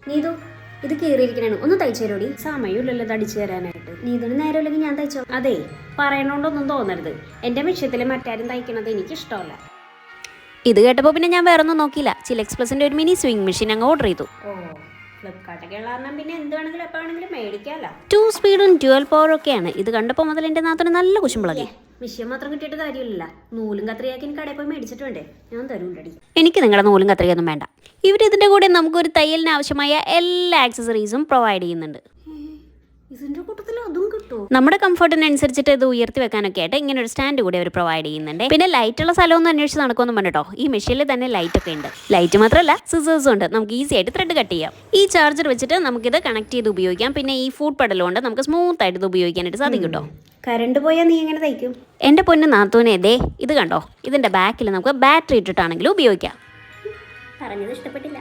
നീതു ഇത് കീറിയിരിക്കണേ ഒന്ന് തയ്ച്ചു തരോടി. സമയമില്ലല്ലോ ഇത് അടിച്ചു തരാനായിട്ട്. നീതിന് നേരമില്ലെങ്കിൽ ഞാൻ തയ്ച്ചോ. അതെ പറയണോണ്ടൊന്നും തോന്നരുത്, എന്റെ വിഷയത്തിൽ മറ്റാരും തയ്ക്കണത് എനിക്ക് ഇഷ്ടമല്ല. ഇത് കേട്ടപ്പോൾ പിന്നെ ഞാൻ വേറെ ഒന്നും നോക്കിയില്ല. ചില എക്സ്പ്രസിന്റെ ഒരു മിനി സ്വിംഗ് മെഷീൻ അങ്ങ് ഓർഡർ ചെയ്തു. ഓ ഫ്ലിപ്കാർട്ടൊക്കെ ഉള്ള കാരണം പിന്നെ എന്ത് വേണമെങ്കിലും എപ്പോൾ വേണമെങ്കിലും മേടിക്കാമല്ലോ. 2 സ്പീഡും 12 പവറും ഒക്കെയാണ്. ഇത് കണ്ടപ്പോൾ മുതൽ എൻ്റെ നാത്തിന് നല്ല കുശുമ്പളകി. വിഷയം മാത്രം കിട്ടിയിട്ട് കാര്യമില്ല, നൂലും കത്രിയാക്കി എനിക്ക് കടയിൽ പോയി മേടിച്ചിട്ട് വേണ്ടേ, ഞാൻ തരൂണ്ടടി. എനിക്ക് നിങ്ങളുടെ നൂലും കത്രികയൊന്നും വേണ്ട. ഇവർ ഇതിൻ്റെ കൂടെ നമുക്കൊരു തയ്യലിന് ആവശ്യമായ എല്ലാ ആക്സസറീസും പ്രൊവൈഡ് ചെയ്യുന്നുണ്ട്. ഇതിന്റെ കൂട്ടത്തിൽ അതും കിട്ടുമോ? നമ്മുടെ കംഫർട്ടിനനുസരിച്ചിട്ട് ഇത് ഉയർത്തി വെക്കാനൊക്കെ ആയിട്ട് ഇങ്ങനെ ഒരു സ്റ്റാൻഡ് കൂടി അവർ പ്രൊവൈഡ് ചെയ്യുന്നുണ്ട്. പിന്നെ ലൈറ്റുള്ള സ്ഥലമൊന്നും അന്വേഷിച്ച് നടക്കുമെന്നും പറഞ്ഞിട്ടോ, ഈ മെഷീനിൽ തന്നെ ലൈറ്റ് ഒക്കെ ഉണ്ട്. ലൈറ്റ് മാത്രമല്ല സിസേഴ്സും ഉണ്ട്, നമുക്ക് ഈസി ആയിട്ട് ത്രെഡ് കട്ട് ചെയ്യാം. ഈ ചാർജർ വെച്ചിട്ട് നമുക്കിത് കണക്ട് ചെയ്ത് ഉപയോഗിക്കാം. പിന്നെ ഈ ഫുഡ് പെഡൽ കൊണ്ട് നമുക്ക് സ്മൂത്ത് ആയിട്ട് ഇത് ഉപയോഗിക്കാനായിട്ട് സാധിക്കും കേട്ടോ. കറണ്ട് പോയാൽ നീ എങ്ങനെ തയ്ക്കും? എൻ്റെ പൊന്ന് നാത്തൂനെ ദേ ഇത് കണ്ടോ, ഇതിൻ്റെ ബാക്കിൽ നമുക്ക് ബാറ്ററി ഇട്ടിട്ടാണെങ്കിലും ഉപയോഗിക്കാം. പറഞ്ഞത് ഇഷ്ടപ്പെട്ടില്ല.